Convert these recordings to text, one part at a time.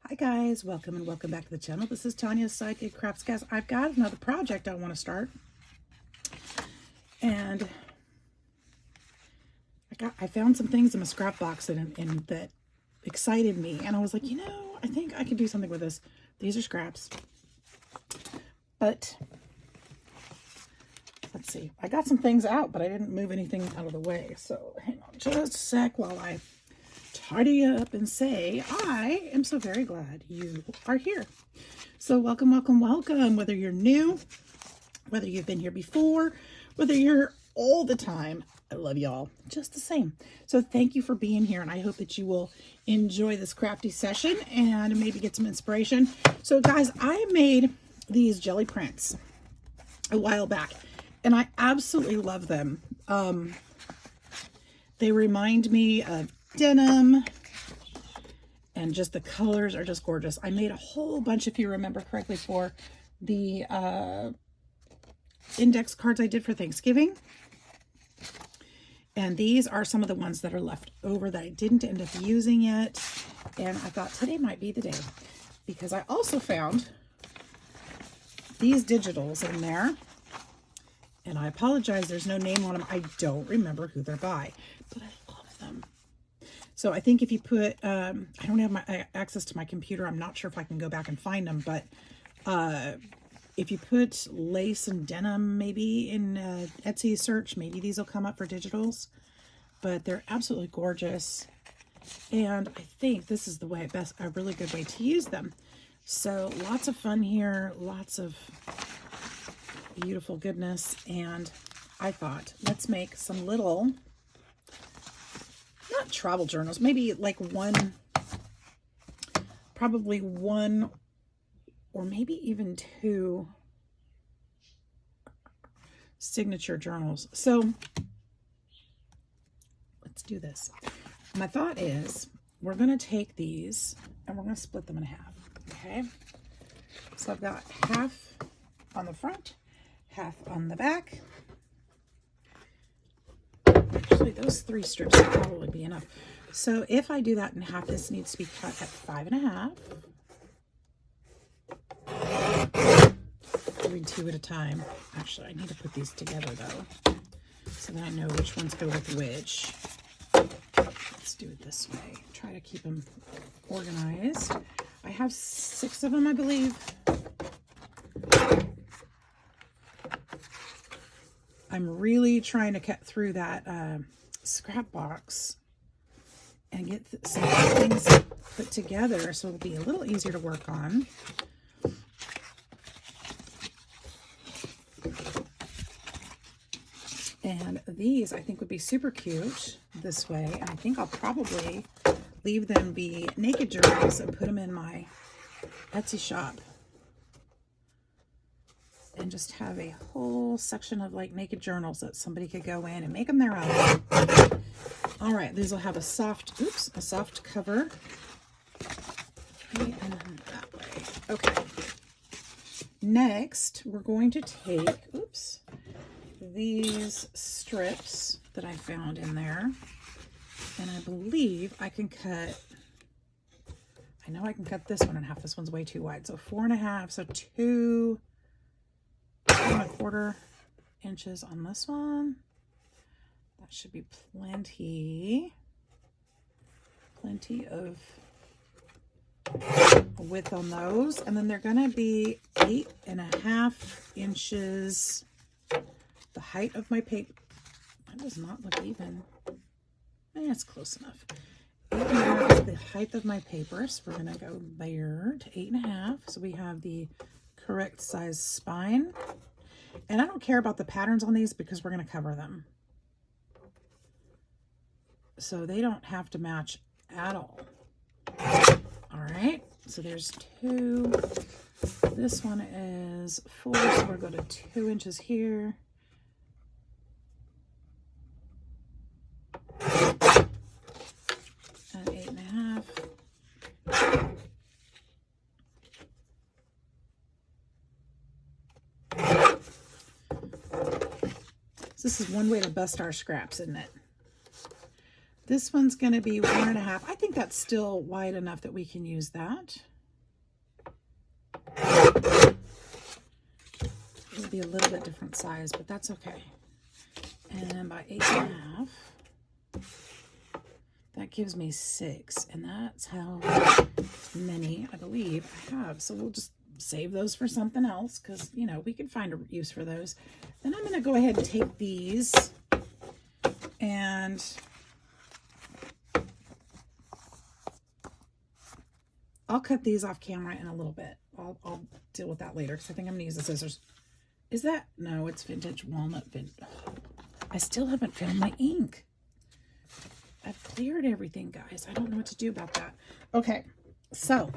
Hi guys, welcome and welcome back to the channel. This is Tanya Sidegigcrafts. Guys, I've got another project I want to start. And I found some things in my scrap box that excited me. And I was like, I think I could do something with this. These are scraps. But let's see. I got some things out, but I didn't move anything out of the way. So hang on just a sec while I tidy up and say, I am so very glad you are here. So welcome, welcome, welcome. Whether you're new, whether you've been here before, whether you're all the time, I love y'all just the same. So thank you for being here, and I hope that you will enjoy this crafty session and maybe get some inspiration. So guys, I made these jelly prints a while back, and I absolutely love them. They remind me of denim, and just the colors are just gorgeous. I made a whole bunch, if you remember correctly, for the index cards I did for Thanksgiving. And these are some of the ones that are left over that I didn't end up using yet. And I thought today might be the day, because I also found these digitals in there. And I apologize, there's no name on them. I don't remember who they're by, but I love them. So I think if you put, I don't have my access to my computer. I'm not sure if I can go back and find them, but if you put lace and denim maybe in Etsy search, maybe these will come up for digitals. But they're absolutely gorgeous. And I think this is the way, a really good way to use them. So lots of fun here, lots of beautiful goodness. And I thought, let's make some little, not travel journals, maybe like one, probably one or maybe even two signature journals. So let's do this. My thought is we're going to take these and we're going to split them in half. Okay. So I've got half on the front, half on the back. Actually, those 3 strips will probably be enough. So if I do that in half, this needs to be cut at 5.5. Doing 2 at a time. Actually, I need to put these together though, so that I know which ones go with which. Let's do it this way. Try to keep them organized. I have 6 of them, I believe. I'm really trying to cut through that scrap box and get some things put together so it'll be a little easier to work on. And these I think would be super cute this way. And I think I'll probably leave them be naked journals and put them in my Etsy shop. And just have a whole section of like naked journals that somebody could go in and make them their own. All right, these will have a soft cover. And that way. Okay. Next, we're going to take, these strips that I found in there. And I believe I can cut, I know I can cut this one in half. This one's way too wide. So 4.5, so 2.25 inches on this one. That should be plenty of width on those. And then they're gonna be 8.5 inches, the height of my paper. That does not look even. It's close enough. 8.5 is the height of my paper, so we're gonna go there to 8.5. So we have the correct size spine. And I don't care about the patterns on these because we're going to cover them. So they don't have to match at all. All right. So there's 2. This one is 4. So we'll go to 2 inches here. And 8.5. This is one way to bust our scraps, isn't it? This one's going to be 1.5. I think that's still wide enough that we can use that. It'll be a little bit different size, but that's okay. And by 8.5, that gives me 6, and that's how many I believe I have. So we'll just save those for something else, because, you know, we can find a use for those. Then I'm going to go ahead and take these, and I'll cut these off camera in a little bit. I'll deal with that later, because I think I'm going to use the scissors. Is that? No, it's vintage walnut. I still haven't found my ink. I've cleared everything, guys. I don't know what to do about that. Okay, so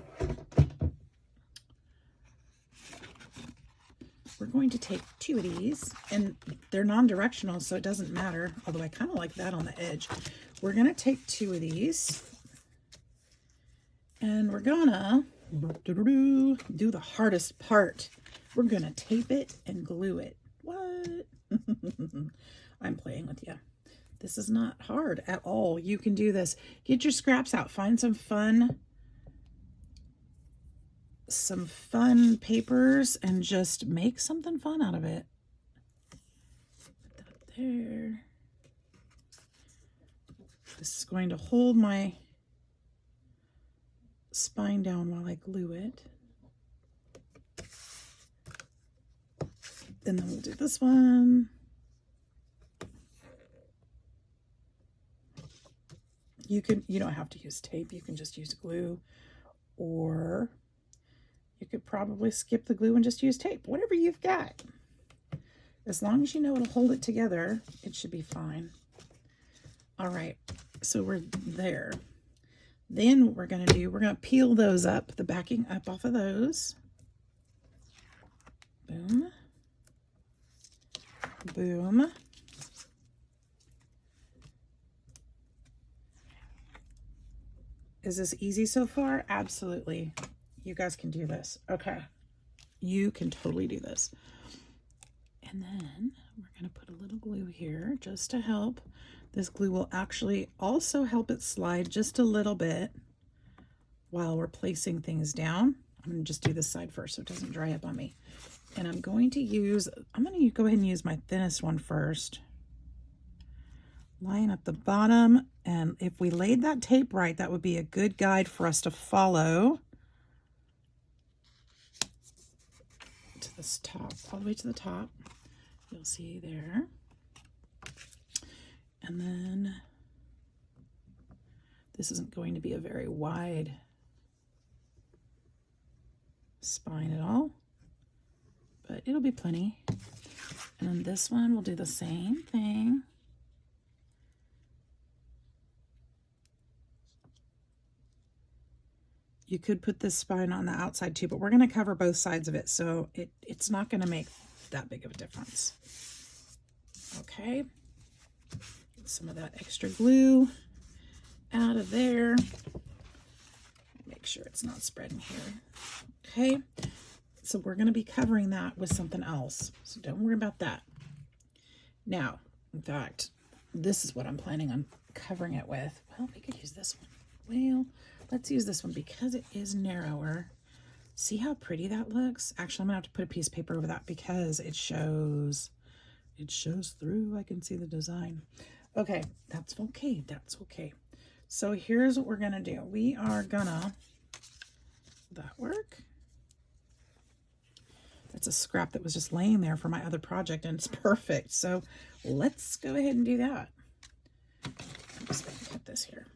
we're going to take 2 of these, and they're non-directional, so it doesn't matter, although I kind of like that on the edge. We're going to take 2 of these, and we're gonna do the hardest part. We're gonna tape it and glue it. What? I'm playing with you. This is not hard at all. You can do this. Get your scraps out. Find some fun papers and just make something fun out of it. Put that there. This is going to hold my spine down while I glue it. And then we'll do this one. You don't have to use tape. You can just use glue, or you could probably skip the glue and just use tape. Whatever you've got. As long as you know it'll hold it together, it should be fine. All right, so we're there. Then what we're going to do, we're going to peel those up, the backing up off of those. Boom. Boom. Is this easy so far? Absolutely. You guys can do this. Okay. You can totally do this. And then we're going to put a little glue here just to help. This glue will actually also help it slide just a little bit while we're placing things down. I'm going to just do this side first so it doesn't dry up on me. And I'm going to go ahead and use my thinnest one first. Line up the bottom, and if we laid that tape right, that would be a good guide for us to follow to this top, all the way to the top. You'll see there. And then this isn't going to be a very wide spine at all, but it'll be plenty. And then this one, we'll do the same thing. You could put this spine on the outside too, but we're going to cover both sides of it, so it's not going to make that big of a difference. Okay. Get some of that extra glue out of there. Make sure it's not spreading here. Okay. So we're going to be covering that with something else, so don't worry about that. Now, in fact, this is what I'm planning on covering it with. Well, we could use this one. Well, let's use this one because it is narrower. See how pretty that looks? Actually, I'm gonna have to put a piece of paper over that because it shows through. I can see the design. Okay, that's okay. That's okay. So here's what we're gonna do. We are gonna, will that work? That's a scrap that was just laying there for my other project, and it's perfect. So let's go ahead and do that. I'm just gonna cut this here.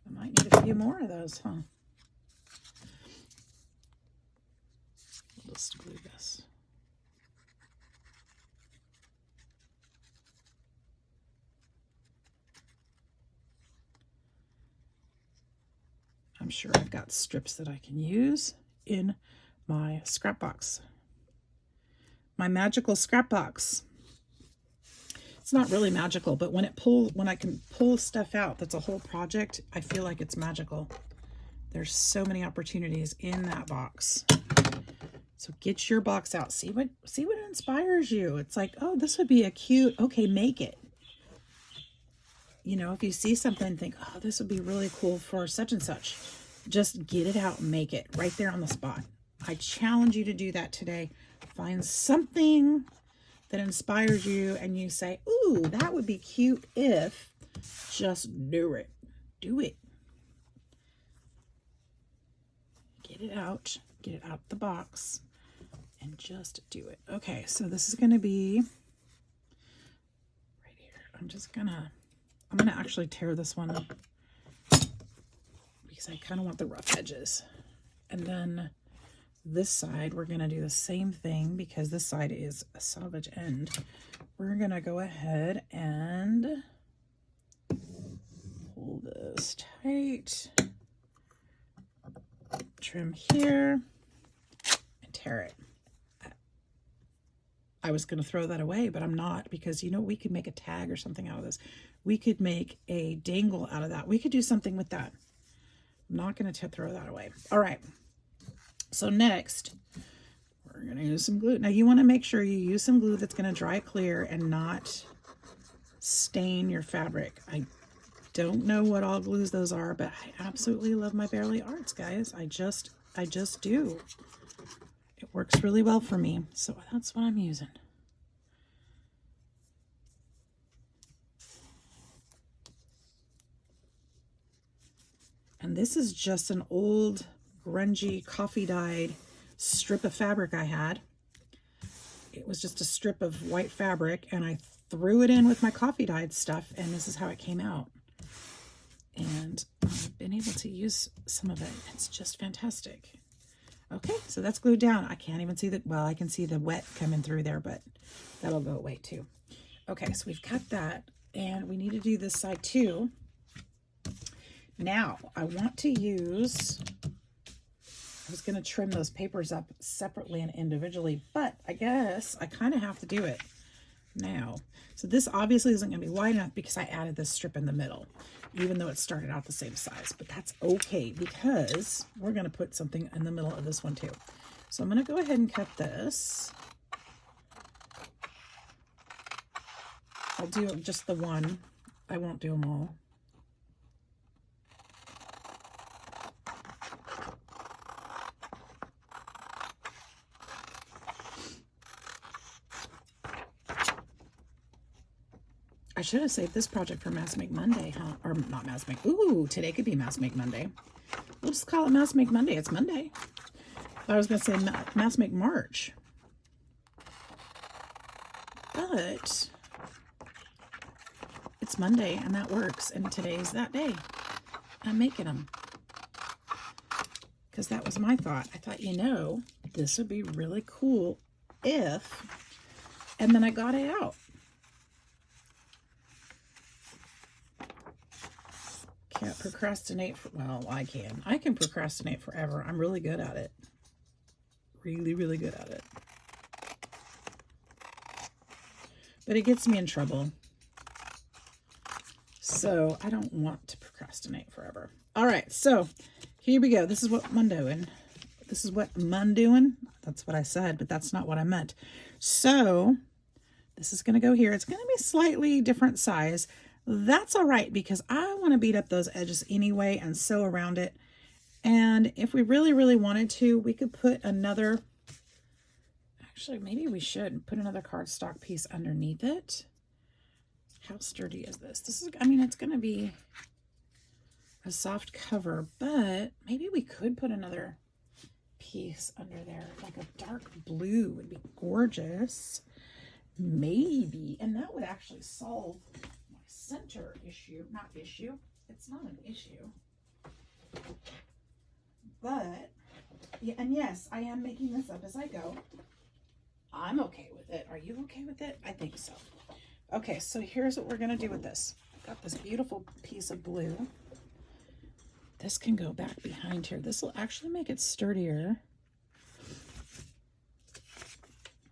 I might need a few more of those, huh? We'll just glue this. I'm sure I've got strips that I can use in my scrap box. My magical scrap box. It's not really magical, but when I can pull stuff out that's a whole project, I feel like it's magical. There's so many opportunities in that box. So get your box out. See what inspires you. It's like, oh, this would be a cute, okay, make it. You know, if you see something, think, oh, this would be really cool for such and such. Just get it out and make it right there on the spot. I challenge you to do that today. Find something that inspires you and you say, ooh, that would be cute if, just do it. Do it. Get it out the box and just do it. Okay, so this is going to be right here. I'm gonna actually tear this one because I kind of want the rough edges. And then this side, we're going to do the same thing because this side is a salvage end. We're going to go ahead and pull this tight, trim here, and tear it. I was going to throw that away, but I'm not, because you know, we could make a tag or something out of this. We could make a dangle out of that. We could do something with that. I'm not going to throw that away. All right. So next, we're going to use some glue. Now you want to make sure you use some glue that's going to dry clear and not stain your fabric. I don't know what all glues those are, but I absolutely love my Bearly Arts, guys. I just do. It works really well for me. So that's what I'm using. And this is just an old grungy coffee dyed strip of fabric I had. It was just a strip of white fabric and I threw it in with my coffee dyed stuff and this is how it came out. And I've been able to use some of it. It's just fantastic. Okay, so that's glued down. I can't even see that. Well, I can see the wet coming through there, but that'll go away too. Okay, so we've got that and we need to do this side too. Now, I want to use, I was going to trim those papers up separately and individually, but I guess I kind of have to do it now. So this obviously isn't going to be wide enough because I added this strip in the middle, even though it started out the same size, but that's okay because we're going to put something in the middle of this one too. So I'm going to go ahead and cut this. I'll do just the one. I won't do them all. I should have saved this project for Mass Make Monday, huh? Or not Mass Make. Ooh, today could be Mass Make Monday. We'll just call it Mass Make Monday. It's Monday. I was going to say Mass Make March. But it's Monday and that works. And today's that day. I'm making them. Because that was my thought. I thought, you know, this would be really cool if... And then I got it out. Can't procrastinate for, well, I can. I can procrastinate forever. I'm really good at it. Really, really good at it. But it gets me in trouble. So I don't want to procrastinate forever. All right, so here we go. This is what I'm doing. This is what I'm doing. That's what I said, but that's not what I meant. So this is going to go here. It's going to be slightly different size. That's all right because I want to beat up those edges anyway and sew around it. And if we really, really wanted to, we could put another, actually, maybe we should put another cardstock piece underneath it. How sturdy is this? This is, I mean, it's going to be a soft cover, but maybe we could put another piece under there, like a dark blue would be gorgeous. Maybe, and that would actually solve center issue, not issue. It's not an issue. But, yeah, and yes, I am making this up as I go. I'm okay with it. Are you okay with it? I think so. Okay, so here's what we're going to do with this. I've got this beautiful piece of blue. This can go back behind here. This will actually make it sturdier.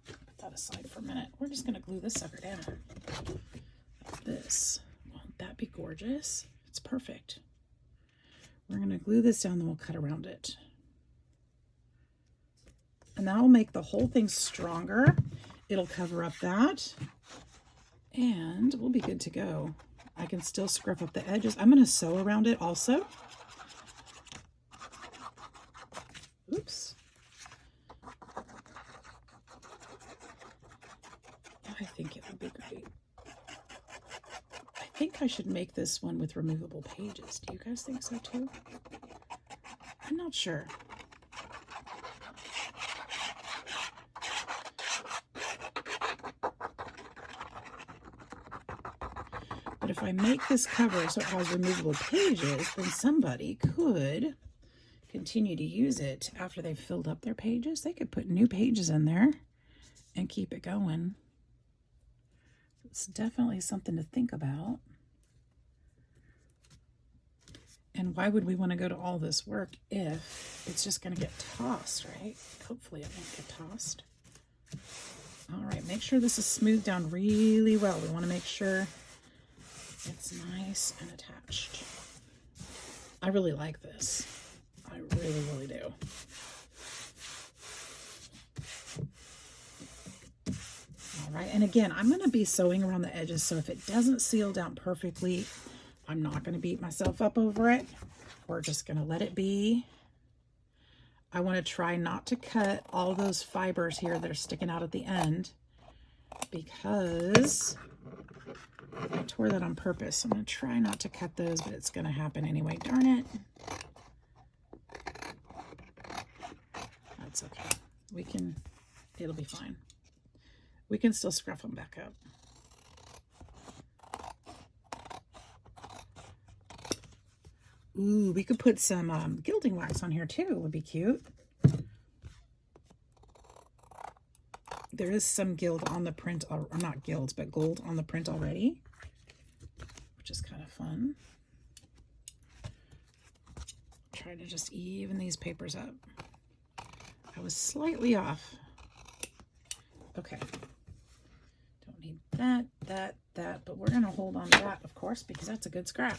Put that aside for a minute. We're just going to glue this sucker down. Like this. Won't that be gorgeous? It's perfect. We're going to glue this down, then we'll cut around it. And that will make the whole thing stronger. It'll cover up that. And we'll be good to go. I can still scruff up the edges. I'm going to sew around it also. Oops. I think it would be great. I think I should make this one with removable pages. Do you guys think so too? I'm not sure. But if I make this cover so it has removable pages, then somebody could continue to use it after they've filled up their pages. They could put new pages in there and keep it going. It's definitely something to think about. And why would we want to go to all this work if it's just going to get tossed, right? Hopefully it won't get tossed. All right, make sure this is smoothed down really well. We want to make sure it's nice and attached. I really like this. I really, really do. All right, and again, I'm going to be sewing around the edges, so if it doesn't seal down perfectly, I'm not going to beat myself up over it. We're just going to let it be. I want to try not to cut all those fibers here that are sticking out at the end, because I tore that on purpose. I'm going to try not to cut those, but it's going to happen anyway. Darn it. That's okay. It'll be fine. We can still scruff them back up. Ooh, we could put some gilding wax on here too. It would be cute. There is some gild on the print, or not gilds, but gold on the print already, which is kind of fun. Try to just even these papers up. I was slightly off. Okay. Don't need that, but we're going to hold on to that, of course, because that's a good scrap.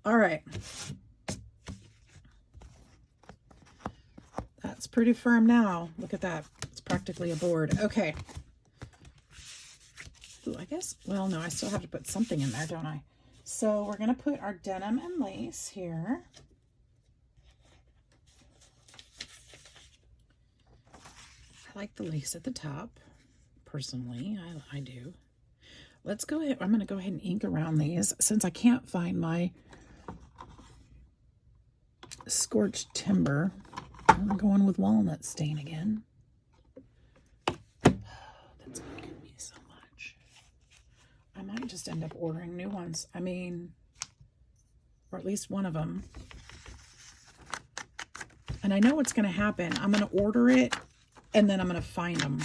All right. That's pretty firm now. Look at that. It's practically a board. Okay. Ooh, I guess, well, no, I still have to put something in there, don't I? So we're going to put our denim and lace here. I like the lace at the top. Personally, I do. Let's go ahead. I'm going to go ahead and ink around these since I can't find my scorched timber. I'm going with walnut stain again. Oh, that's going to give me so much. I might just end up ordering new ones. I mean, or at least one of them. And I know what's going to happen. I'm going to order it and then I'm going to find them.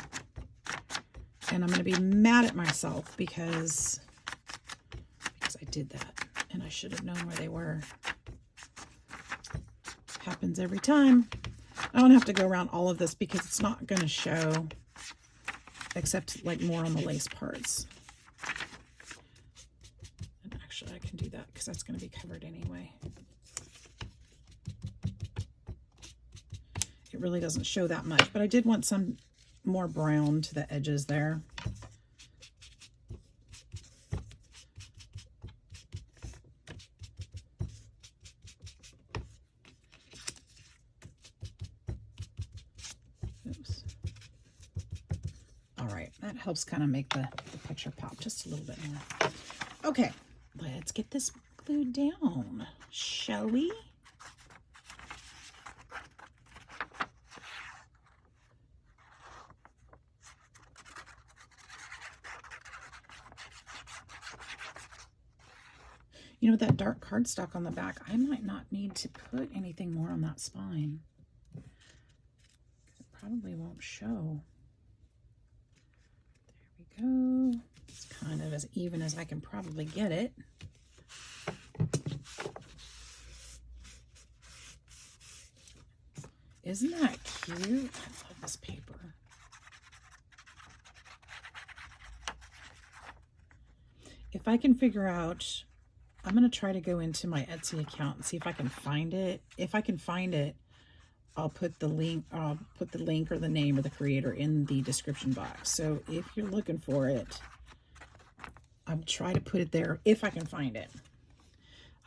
And I'm going to be mad at myself because I did that and I should have known where they were. Happens every time. I don't have to go around all of this because it's not going to show except like more on the lace parts. And actually I can do that because that's going to be covered anyway. It really doesn't show that much, but I did want some more brown to the edges there. Oops. All right, that helps kind of make the picture pop just a little bit more. Okay, let's get this glued down, shall we? You know, that dark cardstock on the back, I might not need to put anything more on that spine. It probably won't show. There we go. It's kind of as even as I can probably get it. Isn't that cute? I love this paper. If I can figure out, I'm going to try to go into my Etsy account and see if I can find it. If I can find it, I'll put the link or the name of the creator in the description box. So if you're looking for it, I'll try to put it there if I can find it.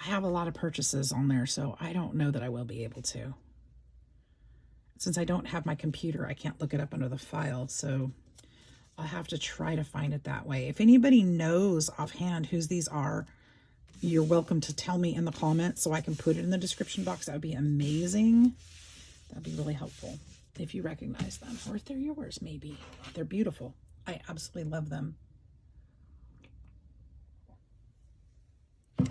I have a lot of purchases on there, so I don't know that I will be able to. Since I don't have my computer, I can't look it up under the file, so I'll have to try to find it that way. If anybody knows offhand whose these are, you're welcome to tell me in the comments so I can put it in the description box. That would be amazing. That'd be really helpful if you recognize them, or if they're yours, maybe. They're beautiful. I absolutely love them.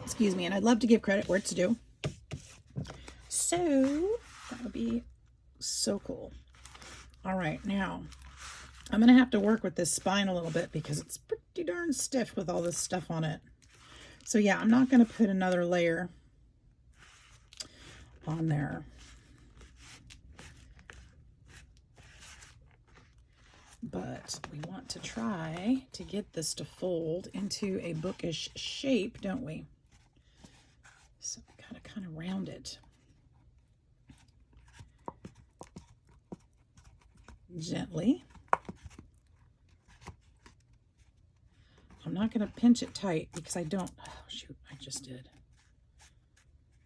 Excuse me, and I'd love to give credit where it's due. So that would be so cool. All right, now I'm gonna have to work with this spine a little bit because it's pretty darn stiff with all this stuff on it. So yeah, I'm not gonna put another layer on there. But we want to try to get this to fold into a bookish shape, don't we? So we gotta kind of round it. Gently. I'm not going to pinch it tight because I don't, oh shoot, I just did.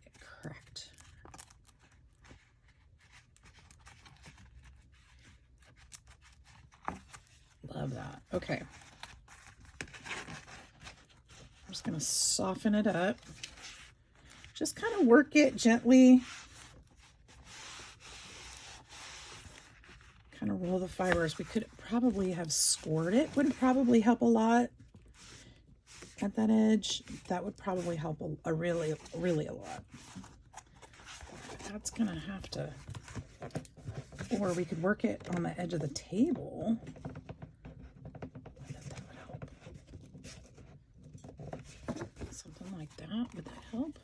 It cracked. Love that. Okay. I'm just going to soften it up. Just kind of work it gently. Kind of roll the fibers. We could probably have scored it. Would probably help a lot at that edge. That would probably help a really a lot. That's gonna have to, or we could work it on the edge of the table. I bet that would help. Something like that. Would that help?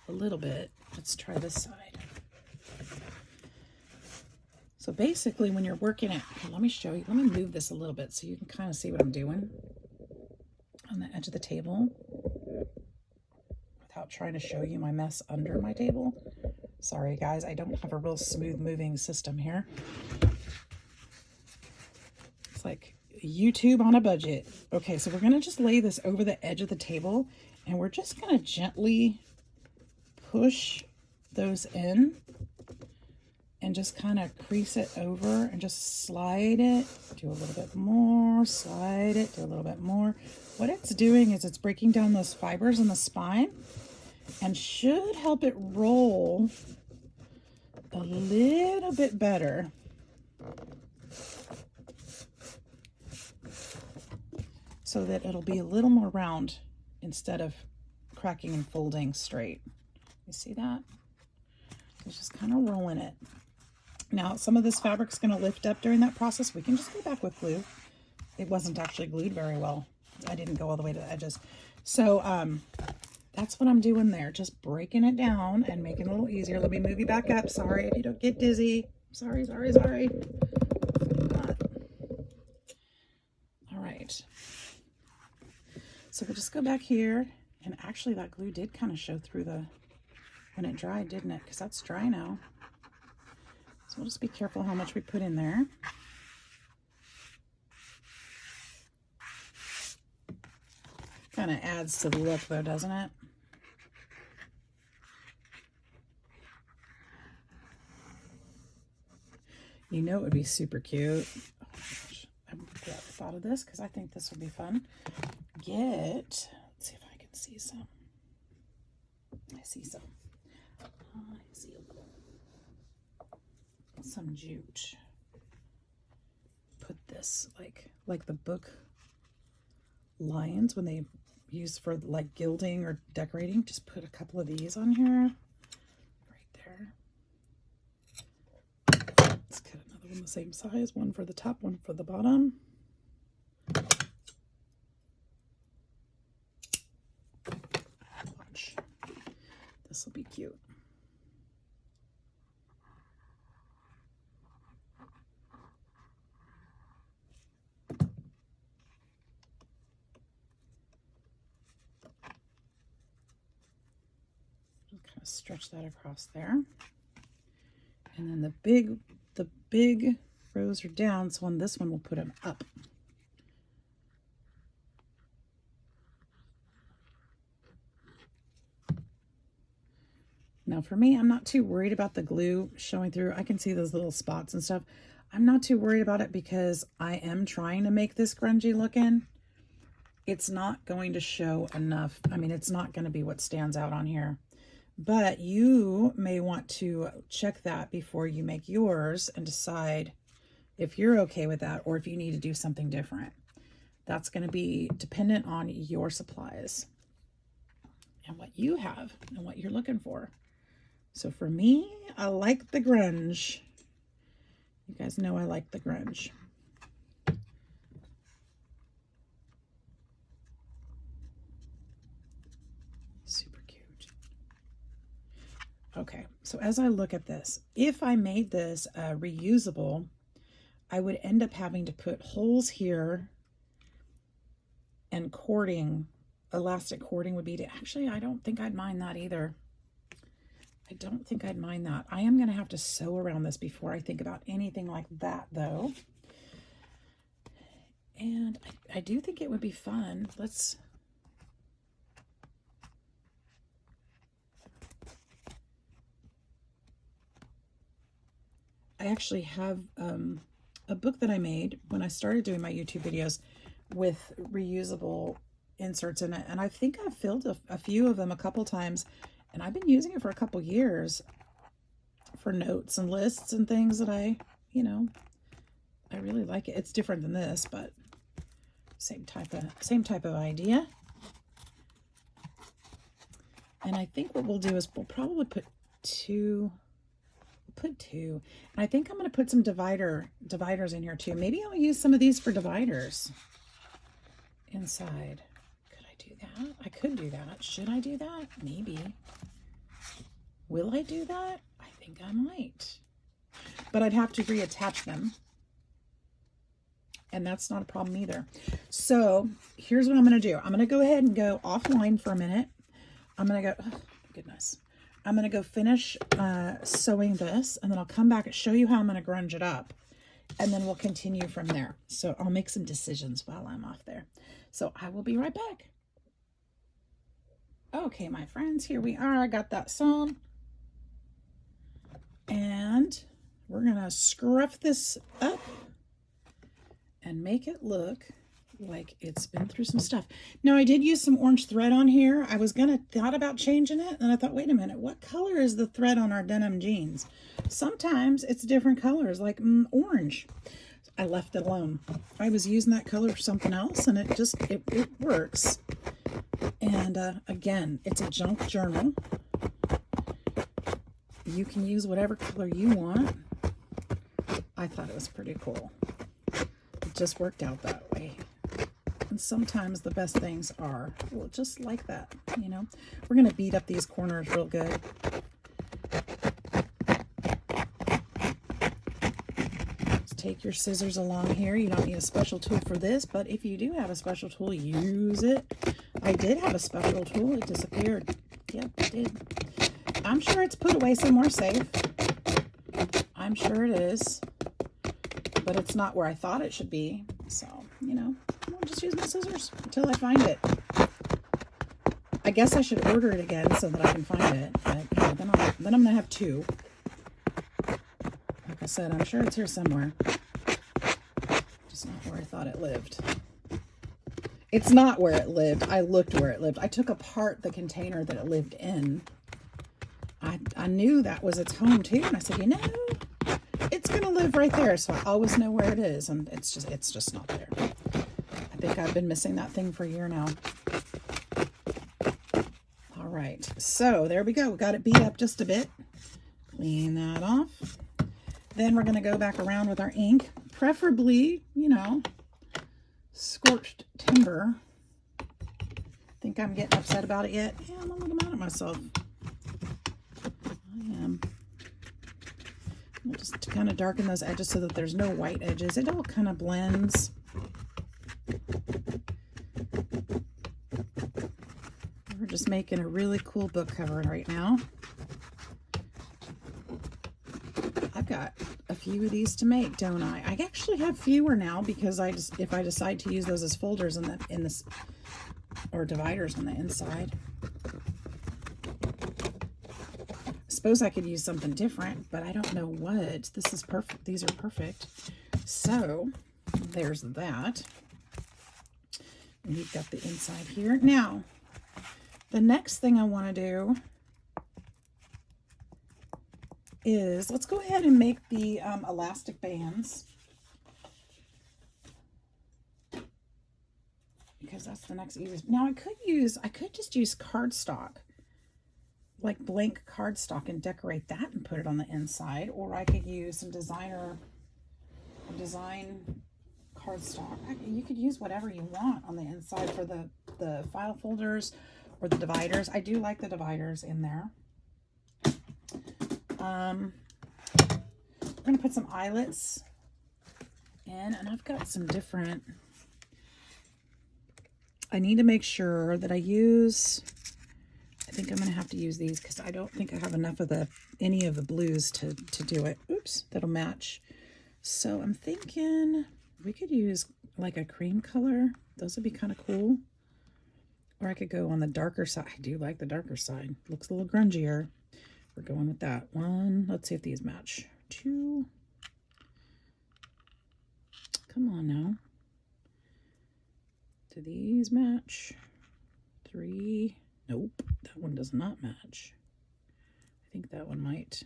A little bit. Let's try this side. So basically when you're working it, let me show you, let me move this a little bit so you can kind of see what I'm doing on the edge of the table without trying to show you my mess under my table. Sorry guys, I don't have a real smooth moving system here. It's like YouTube on a budget. Okay, so we're gonna just lay this over the edge of the table and we're just gonna gently push those in and just kind of crease it over and just slide it, do a little bit more, slide it, do a little bit more. What it's doing is it's breaking down those fibers in the spine and should help it roll a little bit better. So that it'll be a little more round instead of cracking and folding straight. You see that? It's just kind of rolling it. Now, some of this fabric's going to lift up during that process. We can just go back with glue. It wasn't actually glued very well. I didn't go all the way to the edges. So that's what I'm doing there. Just breaking it down and making it a little easier. Let me move you back up. Sorry if you don't get dizzy. Sorry. All right. So we'll just go back here. And actually that glue did kind of show through when it dried, didn't it? Because that's dry now. So we'll just be careful how much we put in there. Kind of adds to the look though, doesn't it? You know it would be super cute. Oh my gosh, I'm glad I thought of this because I think this would be fun. Let's see if I can see some. I see some. I see a little. Some jute. Put this like the book lions when they use for like gilding or decorating. Just put a couple of these on here, right there. Let's cut another one the same size. One for the top, one for the bottom. Watch. This will be cute. Stretch that across there, and then the big rows are down, so on this one we'll put them up. Now for me, I'm not too worried about the glue showing through. I can see those little spots and stuff. I'm not too worried about it because I am trying to make this grungy looking. It's not going to show enough. I mean, it's not going to be what stands out on here. But you may want to check that before you make yours and decide if you're okay with that or if you need to do something different. That's going to be dependent on your supplies and what you have and what you're looking for. So for me, I like the grunge. You guys know I like the grunge. Super cute. Okay, so as I look at this, if I made this reusable, I would end up having to put holes here and cording, elastic cording would be to, actually, I don't think I'd mind that either. I don't think I'd mind that. I am going to have to sew around this before I think about anything like that, though. And I do think it would be fun. I actually have a book that I made when I started doing my YouTube videos with reusable inserts in it. And I think I've filled a few of them a couple times. And I've been using it for a couple years for notes and lists and things that I really like it. It's different than this, but same type of idea. And I think what we'll do is we'll probably put two. And I think I'm going to put some dividers in here too. Maybe I'll use some of these for dividers inside. Could I do that? I could do that. Should I do that? Maybe. Will I do that? I think I might. But I'd have to reattach them. And that's not a problem either. So here's what I'm going to do. I'm going to go ahead and go offline for a minute. I'm going to go, oh, goodness. I'm going to go finish sewing this, and then I'll come back and show you how I'm going to grunge it up. And then we'll continue from there. So I'll make some decisions while I'm off there. So I will be right back. Okay, my friends, here we are. I got that sewn. And we're going to scruff this up and make it look like it's been through some stuff. Now, I did use some orange thread on here. I was thought about changing it, and I thought, wait a minute, what color is the thread on our denim jeans? Sometimes it's different colors, like orange. I left it alone. I was using that color for something else, and it works. And again, it's a junk journal. You can use whatever color you want. I thought it was pretty cool. It just worked out that way. And sometimes the best things are, well, just like that, you know. We're going to beat up these corners real good. Just take your scissors along here. You don't need a special tool for this, but if you do have a special tool, use it. I did have a special tool. It disappeared. Yep, it did. I'm sure it's put away somewhere safe. I'm sure it is. But it's not where I thought it should be. So, you know, I'll just use my scissors until I find it. I guess I should order it again so that I can find it. But yeah, then I'm going to have two. Like I said, I'm sure it's here somewhere. Just not where I thought it lived. It's not where it lived. I looked where it lived. I took apart the container that it lived in. I knew that was its home too. And I said, you know, it's going to live right there. So I always know where it is. And it's just not there. I think I've been missing that thing for a year now. All right. So there we go. We got it beat up just a bit. Clean that off. Then we're going to go back around with our ink. Preferably, you know, scorched timber. Think I'm getting upset about it yet? Yeah, I'm a little mad at myself. I am. We'll just kind of darken those edges so that there's no white edges. It all kind of blends. We're just making a really cool book cover right now. I've got a few of these to make, don't I? I actually have fewer now because if I decide to use those as folders in this or dividers on the inside. suppose I could use something different, but I don't know what. This is perfect. These are perfect. So there's that. And you've got the inside here. Now, the next thing I want to do is, let's go ahead and make the elastic bands, because that's the next easiest. Now I could just use cardstock, like blank cardstock, and decorate that and put it on the inside, or I could use some design cardstock. You could use whatever you want on the inside for the file folders or the dividers. I do like the dividers in there. We're going to put some eyelets in, and I've got some different, I need to make sure that I think I'm going to have to use these, because I don't think I have enough of any of the blues to do it. Oops, that'll match. So I'm thinking we could use like a cream color. Those would be kind of cool. Or I could go on the darker side. I do like the darker side. Looks a little grungier. We're going with that one. Let's see if these match. 2. Come on now. Do these match? 3. Nope, that one does not match. I think that one might.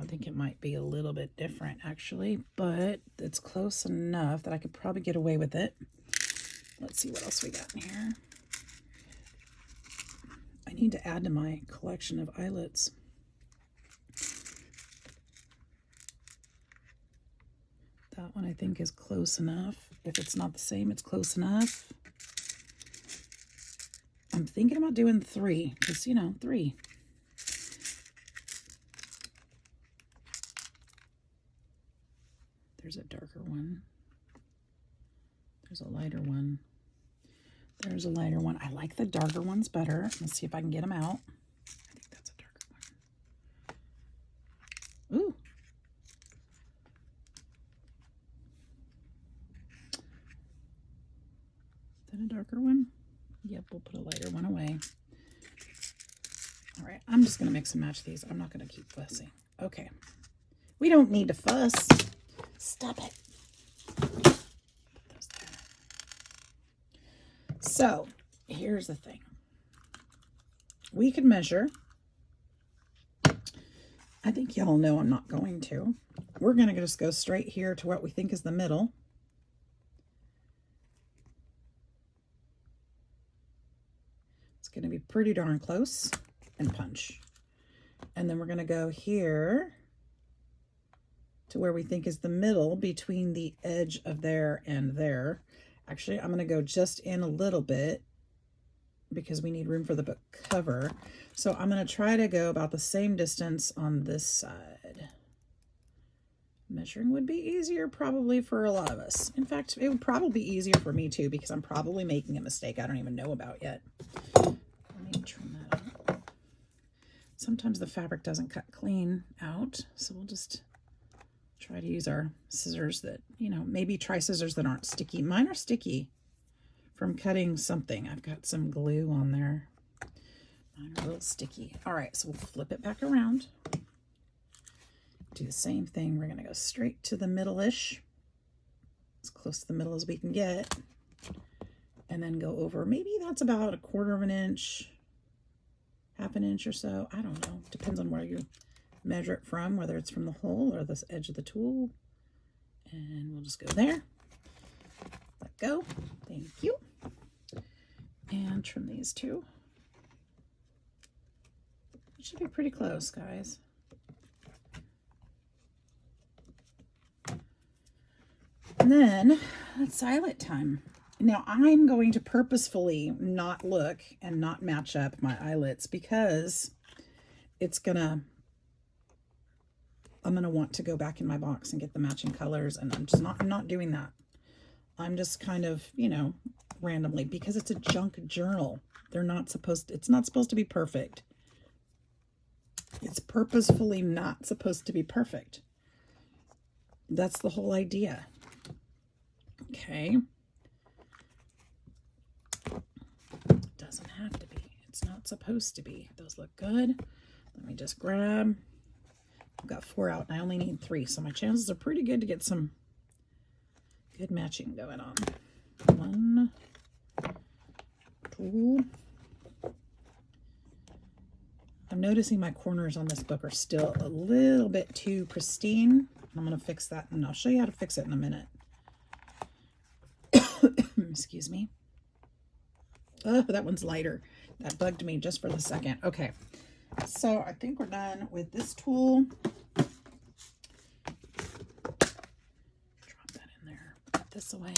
I think it might be a little bit different actually, but it's close enough that I could probably get away with it. Let's see what else we got in here. I need to add to my collection of eyelets. That one I think is close enough. If it's not the same, it's close enough. I'm thinking about doing 3, because, 3. There's a darker one. There's a lighter one. There's a lighter one. I like the darker ones better. Let's see if I can get them out. I think that's a darker one. Ooh. Is that a darker one? Yep, we'll put a lighter one away. All right, I'm just going to mix and match these. I'm not going to keep fussing. Okay. We don't need to fuss. Stop it. Put those there. So, here's the thing. We could measure. I think y'all know I'm not going to. We're going to just go straight here to what we think is the middle. Going to be pretty darn close, and punch. And then we're going to go here to where we think is the middle between the edge of there and there. Actually, I'm going to go just in a little bit because we need room for the book cover. So I'm going to try to go about the same distance on this side. Measuring would be easier probably for a lot of us. In fact, it would probably be easier for me too, because I'm probably making a mistake I don't even know about yet. Let me trim that out. Sometimes the fabric doesn't cut clean out, so we'll just try to use our scissors that, maybe try scissors that aren't sticky. Mine are sticky from cutting something. I've got some glue on there. Mine are a little sticky. All right, so we'll flip it back around. Do the same thing. We're going to go straight to the middle-ish, as close to the middle as we can get, and then go over. Maybe that's about 1/4 of an inch, 1/2 inch or so. I don't know. Depends on where you measure it from, whether it's from the hole or this edge of the tool. And we'll just go there. Let go. Thank you. And trim these two. It should be pretty close, guys. And then it's eyelet time. Now I'm going to purposefully not look and not match up my eyelets, because I'm gonna want to go back in my box and get the matching colors, and I'm not doing that. I'm just kind of, randomly, because it's a junk journal. It's not supposed to be perfect. It's purposefully not supposed to be perfect. That's the whole idea. Okay. Doesn't have to be. It's not it's supposed to be. Those look good. Let me just grab. I've got 4 out and I only need 3, so my chances are pretty good to get some good matching going on. 1, 2. I'm noticing my corners on this book are still a little bit too pristine. I'm going to fix that, and I'll show you how to fix it in a minute. Excuse me. Oh, that one's lighter. That bugged me just for the second. Okay, so I think we're done with this tool. Drop that in there. Put this away.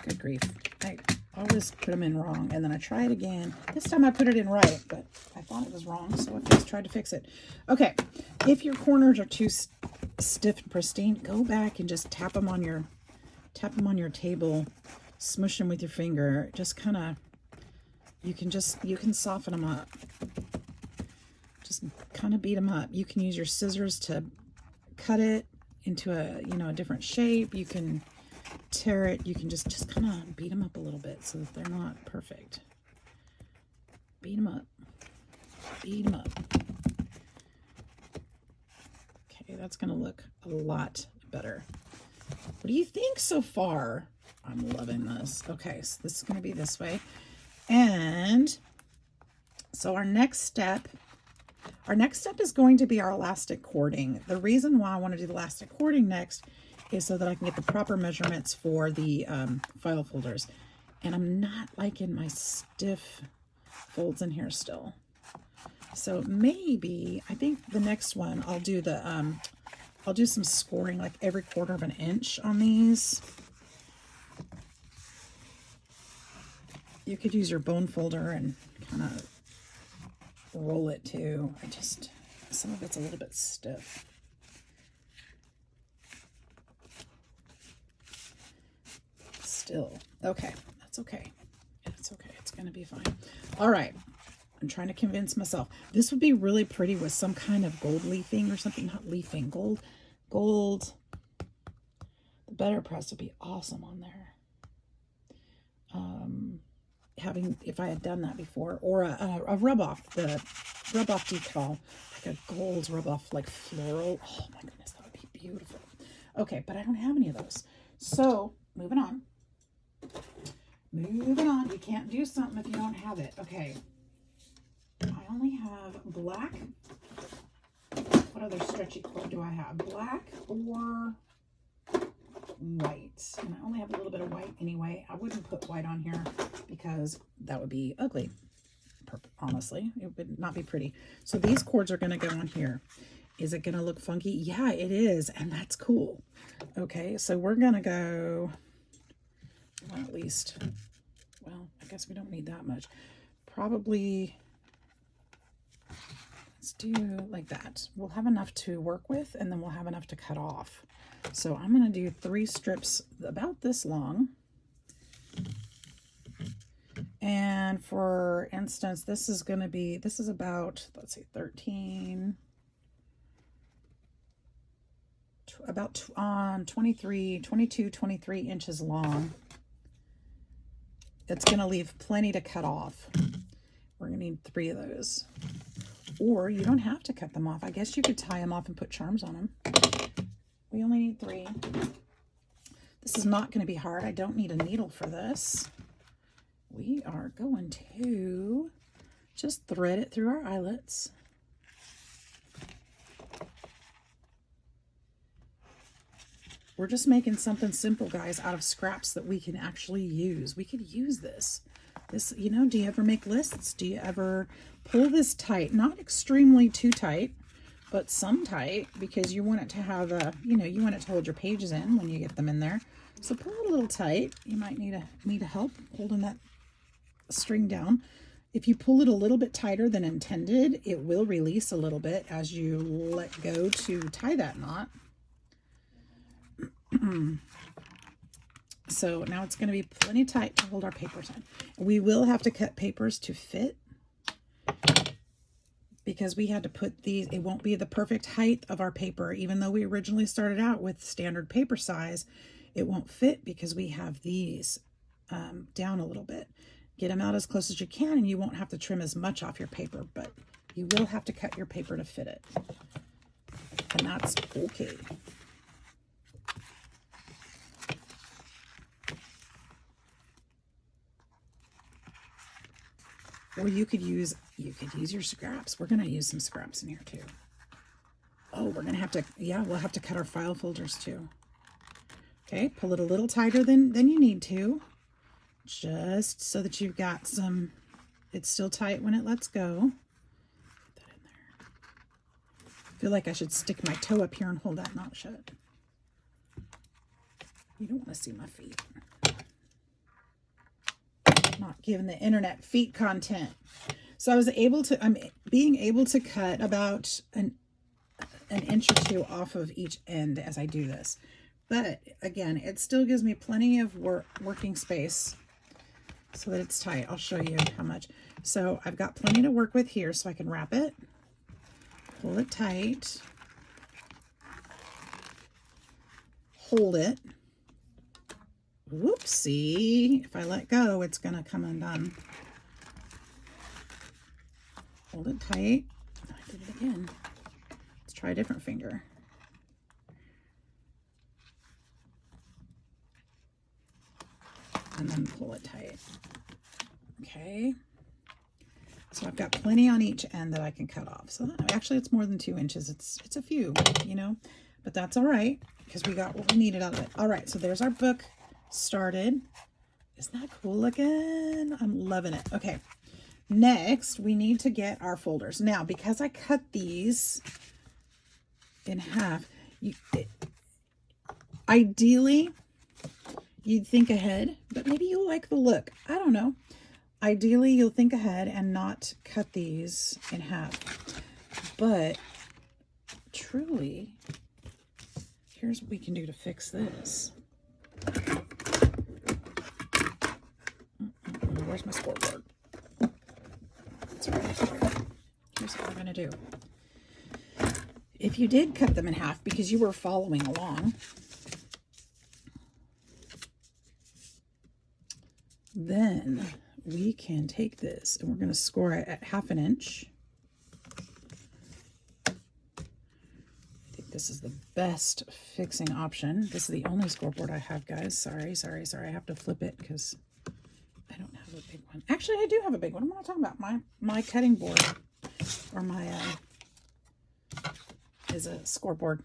Good grief. I always put them in wrong, and then I try it again. This time I put it in right, but I thought it was wrong, so I just tried to fix it. Okay, if your corners are too stiff and pristine, go back and just tap them on your table, smush them with your finger. Just kind of, you can soften them up. Just kind of beat them up. You can use your scissors to cut it into a different shape. You can tear it. You can just kind of beat them up a little bit so that they're not perfect. Beat them up. Beat them up. Okay, that's going to look a lot better. What do you think so far? I'm loving this. Okay, so this is going to be this way. And so our next step is going to be our elastic cording. The reason why I want to do the elastic cording next is so that I can get the proper measurements for the file folders. And I'm not liking my stiff folds in here still. So maybe, I think the next one I'll do I'll do some scoring like every 1/4 of an inch on these. You could use your bone folder and kind of roll it too. Some of it's a little bit stiff. Still, okay, that's okay. It's okay, it's gonna be fine. All right, I'm trying to convince myself. This would be really pretty with some kind of gold leafing or something, not leafing, gold. The better press would be awesome on there. If I had done that before, or a rub off, the rub off decal, like a gold rub off, like floral. Oh my goodness, that would be beautiful. Okay, but I don't have any of those. So moving on. You can't do something if you don't have it. Okay. I only have black. What other stretchy cord do I have? Black or white? And I only have a little bit of white anyway. I wouldn't put white on here because that would be ugly. Honestly, it would not be pretty. So these cords are going to go on here. Is it going to look funky? Yeah, it is. And that's cool. Okay, so we're going to go, well, at least, well, I guess we don't need that much. Probably, let's do like that. We'll have enough to work with, and then we'll have enough to cut off. So I'm going to do 3 strips about this long. And for instance, this is about, let's see, 13, about 22, 23 inches long. It's going to leave plenty to cut off. We're going to need 3 of those. Or you don't have to cut them off. I guess you could tie them off and put charms on them. We only need 3. This is not going to be hard. I don't need a needle for this. We are going to just thread it through our eyelets. We're just making something simple, guys, out of scraps that we can actually use. We could use this. Do you ever make lists? Do you ever pull this tight? Not extremely too tight, but some tight, because you want it to have you want it to hold your pages in when you get them in there. So pull it a little tight. You might need help holding that string down. If you pull it a little bit tighter than intended, it will release a little bit as you let go to tie that knot. So now it's going to be plenty tight to hold our papers in. We will have to cut papers to fit, because we had to put these, it won't be the perfect height of our paper, even though we originally started out with standard paper size. it won't fit because we have these down a little bit. Get them out as close as you can, and you won't have to trim as much off your paper, but you will have to cut your paper to fit it. And that's okay. Or you could use your scraps. We're going to use some scraps in here too. Oh, we're going to have to, yeah, we'll have to cut our file folders too. Okay, pull it a little tighter than you need to, just so that you've got some, it's still tight when it lets go. Put that in there. I feel like I should stick my toe up here and hold that knot shut. You don't want to see my feet. Not giving the internet feet content. So I was able to, I'm being able to cut about an inch or two off of each end as I do this. But again, it still gives me plenty of working space so that it's tight. I'll show you how much. So I've got plenty to work with here, so I can wrap it, pull it tight, hold it. Whoopsie, if I let go, it's gonna come undone. Hold it tight. I did it again. Let's try a different finger. And then pull it tight. Okay. So I've got plenty on each end that I can cut off. So actually it's more than 2 inches. It's a few, you know, but that's all right because we got what we needed out of it. All right, so there's our book started. Isn't that cool looking? I'm loving it. Okay. Next, we need to get our folders. Now, because I cut these in half, ideally, you'd think ahead, but maybe you like the look. I don't know. Ideally, you'll think ahead and not cut these in half. But truly, here's what we can do to fix this. Where's my scoreboard? It's right here. Here's what we're going to do. If you did cut them in half because you were following along, then we can take this and we're going to score it at 1/2 inch. I think this is the best fixing option. This is the only scoreboard I have, guys. Sorry. I have to flip it because I don't have a big one. Actually, I do have a big one. I'm not talking about my cutting board or my is a scoreboard.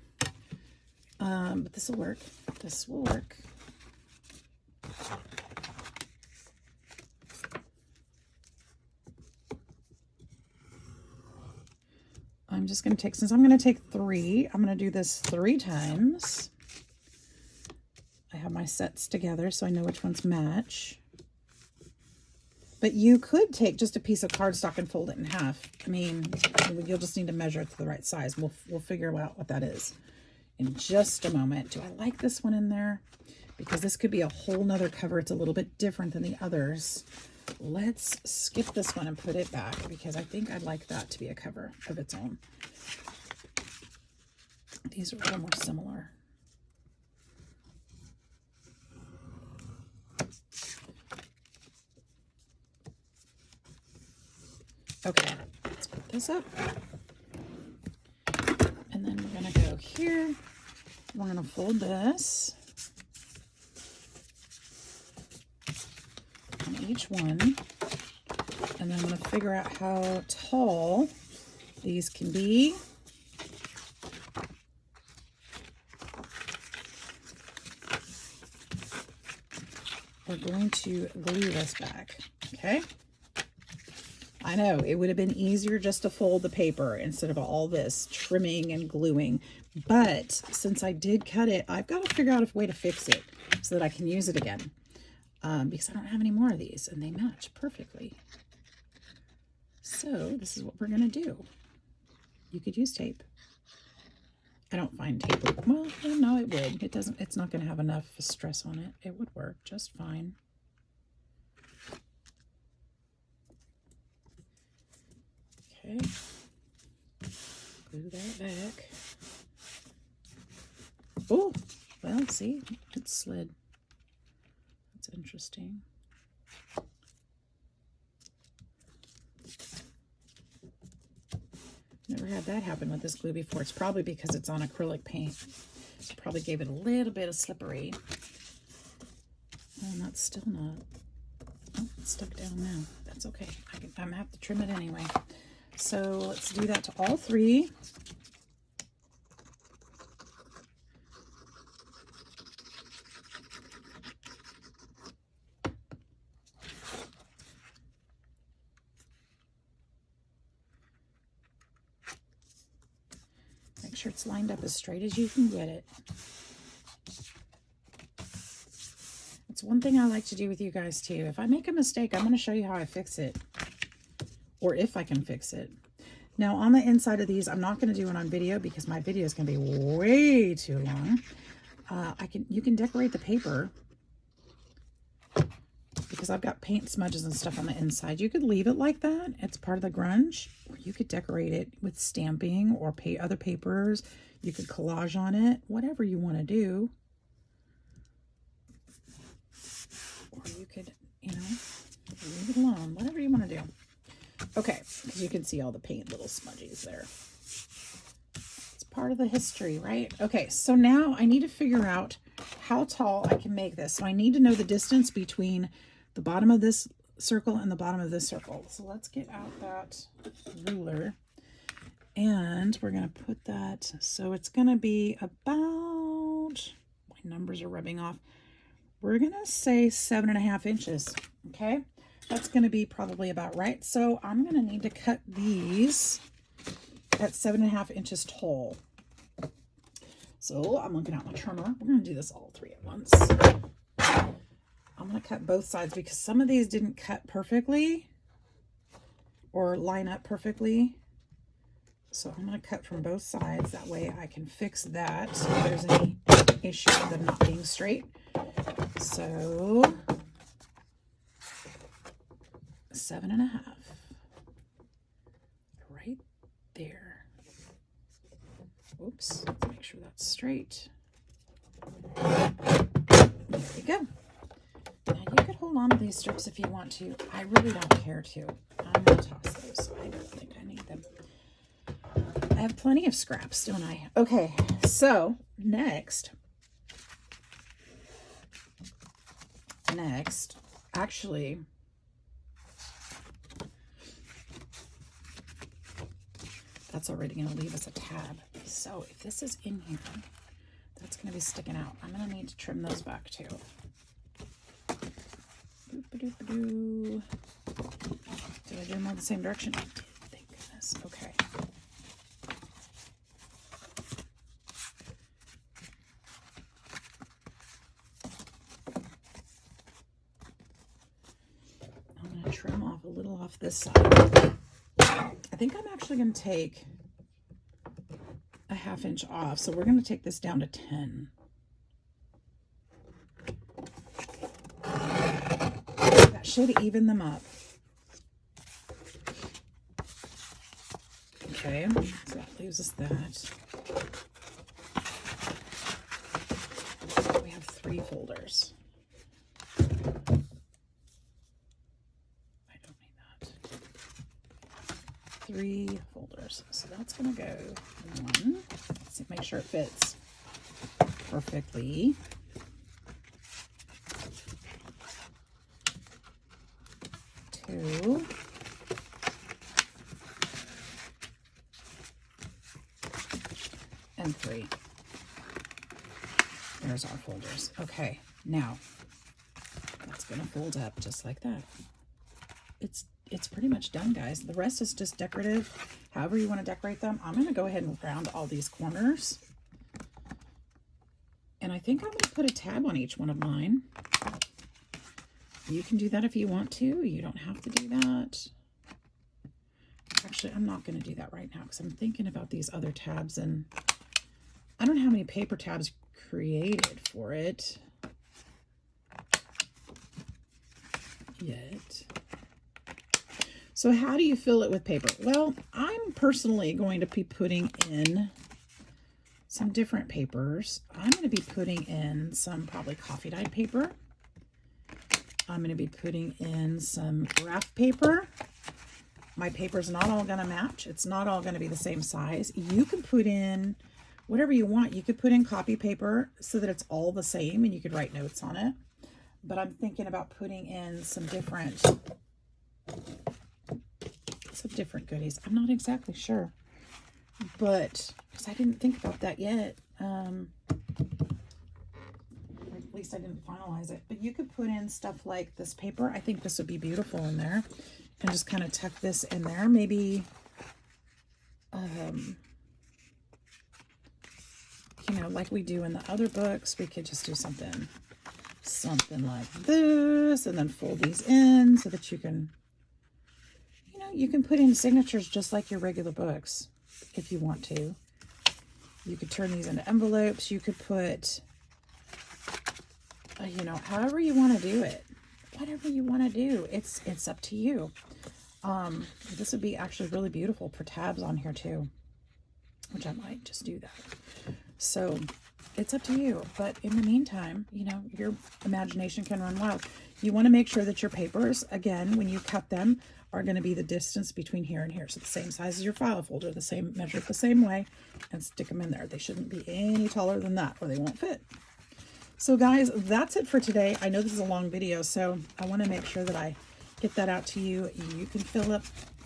But this will work. This will work. I'm just going to take, since I'm going to take 3, I'm going to do this 3 times. I have my sets together so I know which ones match. But you could take just a piece of cardstock and fold it in half. I mean, you'll just need to measure it to the right size. We'll figure out what that is in just a moment. Do I like this one in there? Because this could be a whole nother cover. It's a little bit different than the others. Let's skip this one and put it back because I think I'd like that to be a cover of its own. These are a little more similar. Okay, let's put this up. And then we're going to go here. We're going to fold this on each one. And then I'm going to figure out how tall these can be. We're going to glue this back, okay? I know, it would have been easier just to fold the paper instead of all this trimming and gluing. But since I did cut it, I've got to figure out a way to fix it so that I can use it again. Because I don't have any more of these and they match perfectly. So this is what we're going to do. You could use tape. I don't find tape. Well, no, it would. It doesn't, it's not going to have enough stress on it. It would work just fine. Okay. Glue that back. Oh, well, see, it slid. That's interesting. Never had that happen with this glue before. It's probably because it's on acrylic paint. It probably gave it a little bit of slippery. Oh, and that's still not. Oh, it's stuck down now. That's okay. I'm going to have to trim it anyway. So let's do that to all three. Make sure it's lined up as straight as you can get it. It's one thing I like to do with you guys too. If I make a mistake, I'm going to show you how I fix it, or if I can fix it. Now on the inside of these, I'm not going to do it on video because my video is going to be way too long. You can decorate the paper because I've got paint smudges and stuff on the inside. You could leave it like that. It's part of the grunge, or you could decorate it with stamping or other papers. You could collage on it, whatever you want to do. Or you could, leave it alone, whatever you want to do. Okay, because you can see all the paint little smudgies there. It's part of the history, right? Okay, so now I need to figure out how tall I can make this. So I need to know the distance between the bottom of this circle and the bottom of this circle. So let's get out that ruler. And we're going to put that, so it's going to be about, my numbers are rubbing off. We're going to say 7.5 inches. Okay. That's going to be probably about right. So I'm going to need to cut these at 7.5 inches tall. So I'm looking at my trimmer. We're going to do this all three at once. I'm going to cut both sides because some of these didn't cut perfectly or line up perfectly. So I'm going to cut from both sides. That way I can fix that if there's any issue with them not being straight. So 7.5 right there. Oops, let's make sure that's straight. There we go. Now you could hold on to these strips if you want to. I really don't care to. I'm going to toss those. I don't think I need them. I have plenty of scraps, don't I? Okay, so next, actually, that's already going to leave us a tab. So if this is in here, that's going to be sticking out. I'm going to need to trim those back too. Did I do them all the same direction? I did, thank goodness. Okay. I'm going to trim off a little off this side. I think I'm actually going to take a 1/2 inch off. So we're going to take this down to 10. That should even them up. Okay, so that leaves us that. We have 3 folders. I don't need that. 3 folders. So that's going to go in one. Let's see, make sure it fits perfectly. 2. And 3. There's our folders. Okay, now that's going to fold up just like that. It's pretty much done, guys. The rest is just decorative. However you want to decorate them. I'm going to go ahead and round all these corners. And I think I'm going to put a tab on each one of mine. You can do that if you want to. You don't have to do that. Actually, I'm not going to do that right now because I'm thinking about these other tabs, and I don't have any paper tabs created for it yet. So how do you fill it with paper? Well, I'm personally going to be putting in some different papers. I'm going to be putting in some probably coffee dyed paper. I'm going to be putting in some graph paper. My paper's not all going to match. It's not all going to be the same size. You can put in whatever you want. You could put in copy paper so that it's all the same and you could write notes on it. But I'm thinking about putting in some different goodies. I'm not exactly sure, but because I didn't think about that yet. Or at least I didn't finalize it. But you could put in stuff like this paper. I think this would be beautiful in there. And just kind of tuck this in there. Maybe, you know, like we do in the other books, we could just do something like this and then fold these in so that you can, you know, you can put in signatures just like your regular books if you want to. You could turn these into envelopes. You could put, you know, however you want to do it. Whatever you want to do, it's up to you. This would be actually really beautiful for tabs on here too, which I might just do that. So it's up to you. But in the meantime, you know, your imagination can run wild. You want to make sure that your papers, again, when you cut them, are going to be the distance between here and here. So the same size as your file folder, the same, measure it the same way, and stick them in there. They shouldn't be any taller than that or they won't fit. So guys, that's it for today. I know this is a long video, so I want to make sure that I get that out to you. You can fill it.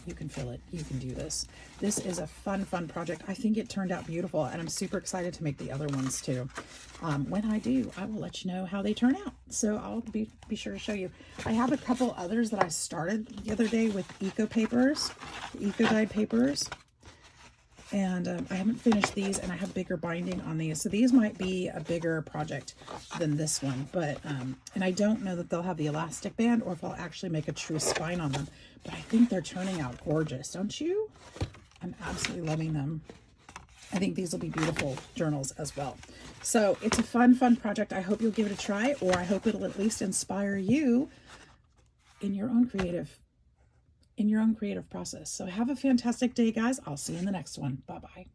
You can fill it. You can do this. This is a fun project. I think it turned out beautiful, and I'm super excited to make the other ones too. When I do, I will let you know how they turn out. So I'll be sure to show you. I have a couple others that I started the other day with eco papers, eco dyed papers. And I haven't finished these, and I have bigger binding on these. So these might be a bigger project than this one. But, and I don't know that they'll have the elastic band or if I'll actually make a true spine on them. But I think they're turning out gorgeous, don't you? I'm absolutely loving them. I think these will be beautiful journals as well. So it's a fun project. I hope you'll give it a try, or I hope it'll at least inspire you in your own creative process. So have a fantastic day, guys. I'll see you in the next one. Bye-bye.